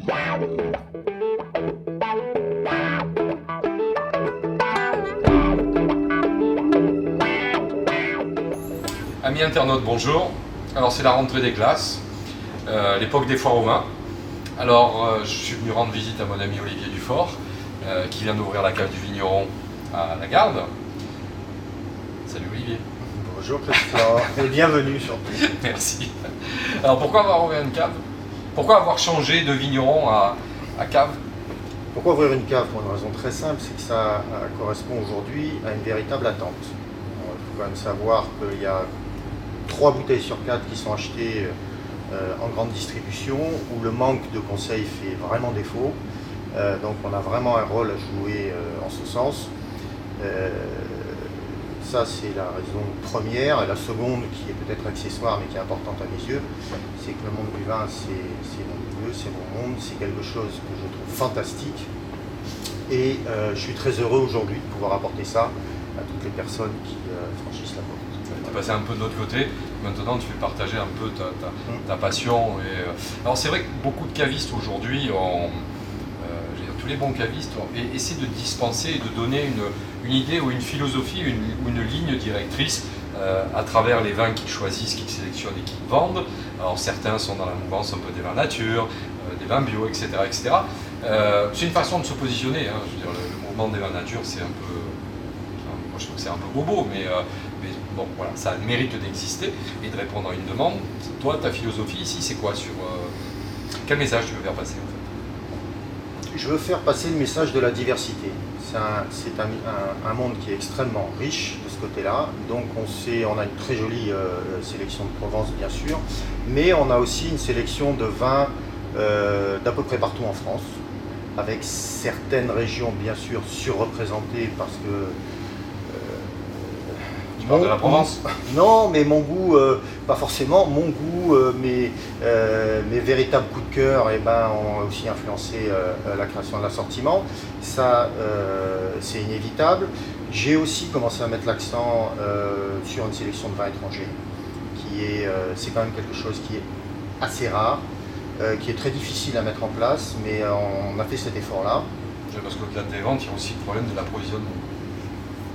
Amis internautes, bonjour. Alors c'est la rentrée des classes, l'époque des foires au vin. Alors je suis venu rendre visite à mon ami Olivier Dufort, qui vient d'ouvrir la cave du vigneron à la Garde. Salut Olivier. Bonjour Christian, et bienvenue surtout. Merci. Alors pourquoi avoir ouvert une cave? Pourquoi avoir changé de vigneron à cave? Pourquoi ouvrir une cave? Pour une raison très simple, c'est que ça correspond aujourd'hui à une véritable attente. Il faut quand même savoir qu'il y a 3 bouteilles sur 4 qui sont achetées en grande distribution, où le manque de conseils fait vraiment défaut. Donc on a vraiment un rôle à jouer en ce sens. Ça c'est la raison première. Et la seconde, qui est peut-être accessoire mais qui est importante à mes yeux, c'est que le monde du vin c'est mon milieu, c'est mon monde, c'est quelque chose que je trouve fantastique. Et je suis très heureux aujourd'hui de pouvoir apporter ça à toutes les personnes qui franchissent la porte. Tu es passé un peu de l'autre côté, maintenant tu fais partager un peu ta passion. Alors c'est vrai que beaucoup de cavistes aujourd'hui, tous les bons cavistes essaient de dispenser et de donner une idée ou une philosophie ou une ligne directrice à travers les vins qu'ils choisissent, qu'ils sélectionnent et qu'ils vendent. Alors certains sont dans la mouvance un peu des vins nature, des vins bio, etc. etc. C'est une façon de se positionner, hein. Je veux dire, le mouvement des vins nature, c'est un peu... Moi je trouve que c'est un peu bobo, mais bon, voilà, ça a le mérite d'exister et de répondre à une demande. Toi, ta philosophie ici, c'est quoi sur quel message tu veux faire passer en fait? Je veux faire passer le message de la diversité. C'est un monde qui est extrêmement riche de ce côté-là. Donc on a une très jolie sélection de Provence bien sûr, mais on a aussi une sélection de vins d'à peu près partout en France, avec certaines régions bien sûr surreprésentées parce que de la Provence? Non, mais mon goût, pas forcément, mon goût, mes véritables coups de cœur ont aussi influencé la création de l'assortiment. Ça, c'est inévitable. J'ai aussi commencé à mettre l'accent sur une sélection de vins étrangers, c'est quand même quelque chose qui est assez rare, qui est très difficile à mettre en place, mais on a fait cet effort-là. Parce qu'au-delà des ventes, il y a aussi le problème de l'approvisionnement.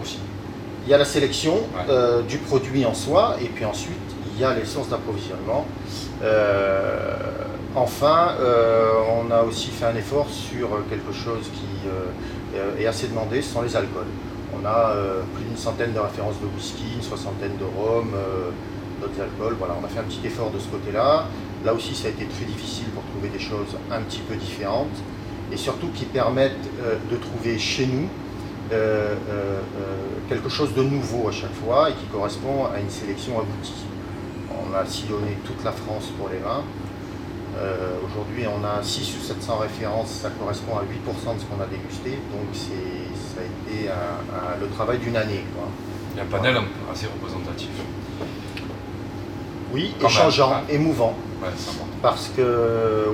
Aussi. Il y a la sélection du produit en soi, et puis ensuite il y a les sources d'approvisionnement. Enfin, on a aussi fait un effort sur quelque chose qui est assez demandé, ce sont les alcools. On a plus d'une centaine de références de whisky, une soixantaine de rhum, d'autres alcools. Voilà, on a fait un petit effort de ce côté-là. Là aussi, ça a été très difficile pour trouver des choses un petit peu différentes, et surtout qui permettent de trouver chez nous quelque chose de nouveau à chaque fois et qui correspond à une sélection aboutie. On a sillonné toute la France pour les vins. Aujourd'hui, on a 600 ou 700 références, ça correspond à 8% de ce qu'on a dégusté, donc ça a été le travail d'une année, quoi. Il y a un panel assez représentatif. Oui, et changeant, émouvant. Ouais, c'est important. Parce que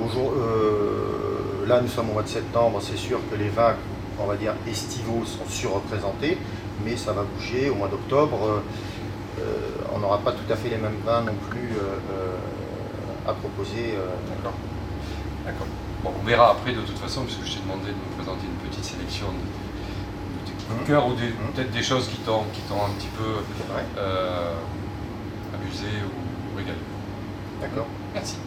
là, nous sommes au mois de septembre, c'est sûr que les vins, on va dire estivaux, sont surreprésentés, mais ça va bouger. Au mois d'octobre, on n'aura pas tout à fait les mêmes vins non plus à proposer. D'accord. Bon, on verra après de toute façon, puisque je t'ai demandé de me présenter une petite sélection de tes coups de cœur ou peut-être des choses qui t'ont un petit peu amusé ou régalé. D'accord. Merci.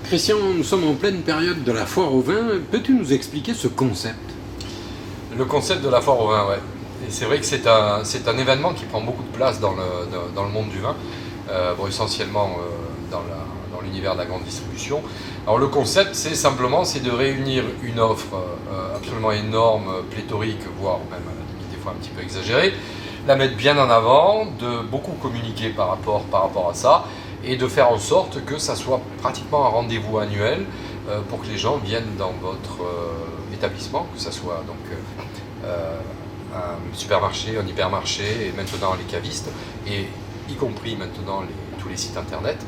Christian, nous sommes en pleine période de la foire au vin. Peux-tu nous expliquer ce concept? Le concept de la foire au vin, ouais. Et c'est vrai que c'est un événement qui prend beaucoup de place dans le monde du vin, essentiellement dans l'univers de la grande distribution. Alors le concept, c'est de réunir une offre absolument énorme, pléthorique, voire même à la limite des fois un petit peu exagérée, la mettre bien en avant, de beaucoup communiquer par rapport à ça, et de faire en sorte que ça soit pratiquement un rendez-vous annuel pour que les gens viennent dans votre établissement, que ça soit donc un supermarché, un hypermarché, et maintenant les cavistes, et y compris maintenant tous les sites internet,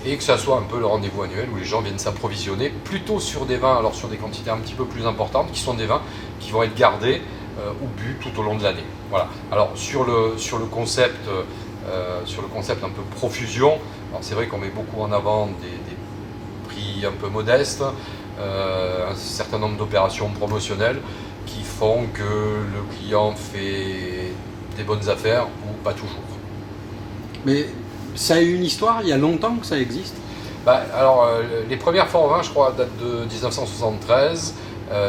et que ça soit un peu le rendez-vous annuel où les gens viennent s'approvisionner plutôt sur des vins, alors sur des quantités un petit peu plus importantes, qui sont des vins qui vont être gardés ou bu tout au long de l'année. Voilà. Alors sur le concept un peu profusion, c'est vrai qu'on met beaucoup en avant des prix un peu modestes, un certain nombre d'opérations promotionnelles qui font que le client fait des bonnes affaires ou pas toujours. Mais ça a eu une histoire, il y a longtemps que ça existe? Alors, les premières foires au vin, je crois, datent de 1973.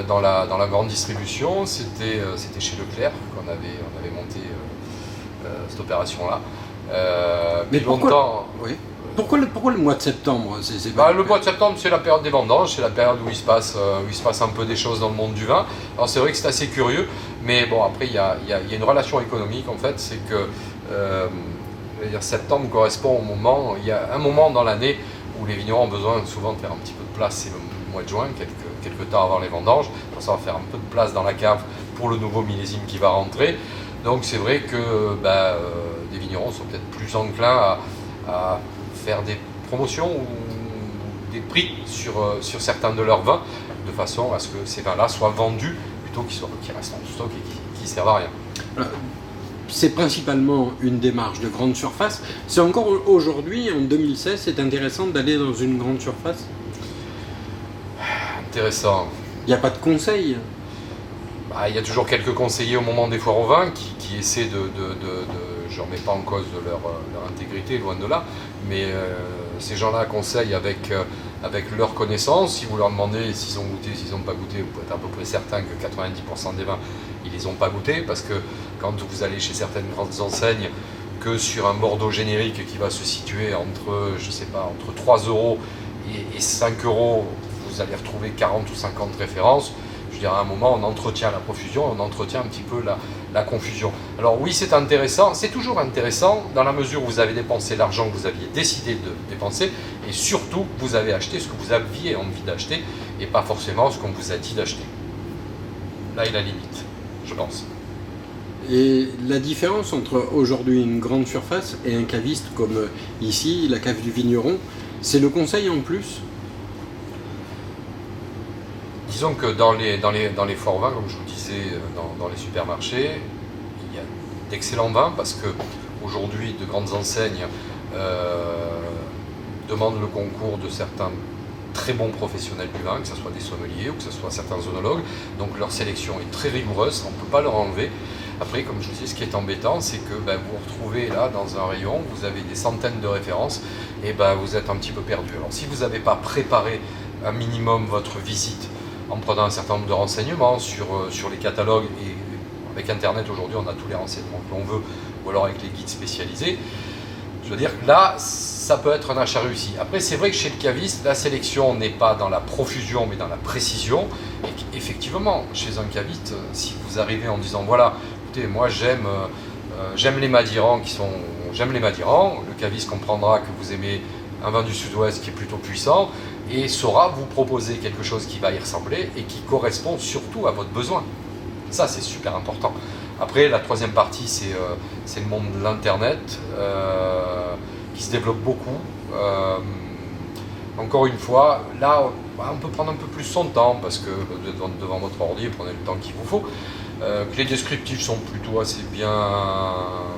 Dans la grande distribution, c'était chez Leclerc qu'on avait monté cette opération-là. Mais pourquoi le mois de septembre? Le mois de septembre, c'est la période des vendanges, c'est la période où il se passe un peu des choses dans le monde du vin. Alors c'est vrai que c'est assez curieux, mais bon, après il y a une relation économique en fait, c'est que septembre correspond au moment, il y a un moment dans l'année où les vignerons ont besoin souvent de faire un petit peu de place, c'est le mois de juin, quelques temps avant les vendanges, pour ça va faire un peu de place dans la cave pour le nouveau millésime qui va rentrer. Donc c'est vrai que des vignerons sont peut-être plus enclins à faire des promotions ou des prix sur certains de leurs vins, de façon à ce que ces vins-là soient vendus plutôt qu'ils restent en stock et qui ne servent à rien. C'est principalement une démarche de grande surface. C'est encore aujourd'hui, en 2016, c'est intéressant d'aller dans une grande surface? Intéressant. Il n'y a pas de conseils? Il y a toujours quelques conseillers au moment des foires au vin qui essaient je ne remets pas en cause leur intégrité, loin de là, mais ces gens-là conseillent avec leurs connaissances. Si vous leur demandez s'ils ont goûté, s'ils n'ont pas goûté, vous pouvez être à peu près certain que 90% des vins, ils ne les ont pas goûtés, parce que quand vous allez chez certaines grandes enseignes, que sur un Bordeaux générique qui va se situer entre 3 € et 5 €, vous allez retrouver 40 ou 50 références. Je dirais à un moment, on entretient la profusion, on entretient un petit peu la confusion. Alors oui, c'est intéressant, c'est toujours intéressant dans la mesure où vous avez dépensé l'argent que vous aviez décidé de dépenser et surtout, vous avez acheté ce que vous aviez envie d'acheter et pas forcément ce qu'on vous a dit d'acheter. Là est la limite, je pense. Et la différence entre aujourd'hui une grande surface et un caviste comme ici, la cave du vigneron, c'est le conseil en plus? Disons que dans les foires vins, comme je vous disais, dans les supermarchés, il y a d'excellents vins parce que aujourd'hui de grandes enseignes demandent le concours de certains très bons professionnels du vin, que ce soit des sommeliers ou que ce soit certains œnologues. Donc leur sélection est très rigoureuse, on ne peut pas leur enlever. Après, comme je vous disais, ce qui est embêtant, c'est que vous vous retrouvez là dans un rayon, vous avez des centaines de références et vous êtes un petit peu perdu. Alors si vous n'avez pas préparé un minimum votre visite en prenant un certain nombre de renseignements sur les catalogues, et avec Internet aujourd'hui on a tous les renseignements que l'on veut, ou alors avec les guides spécialisés, je veux dire que là ça peut être un achat réussi. Après c'est vrai que chez le caviste, la sélection n'est pas dans la profusion mais dans la précision, et qu'effectivement chez un caviste, si vous arrivez en disant voilà, écoutez, moi j'aime les Madirans j'aime les Madirans, le caviste comprendra que vous aimez un vin du sud-ouest qui est plutôt puissant et saura vous proposer quelque chose qui va y ressembler et qui correspond surtout à votre besoin. Ça, c'est super important. Après, la troisième partie, c'est le monde de l'Internet qui se développe beaucoup. Encore une fois, là, on peut prendre un peu plus son temps parce que devant votre ordi, prenez le temps qu'il vous faut. Que les descriptifs sont plutôt assez bien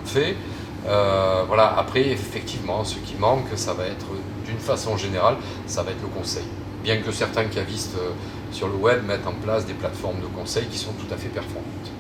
faits. Voilà. Après, effectivement, ce qui manque, ça va être, d'une façon générale, ça va être le conseil. Bien que certains cavistes sur le web mettent en place des plateformes de conseil qui sont tout à fait performantes.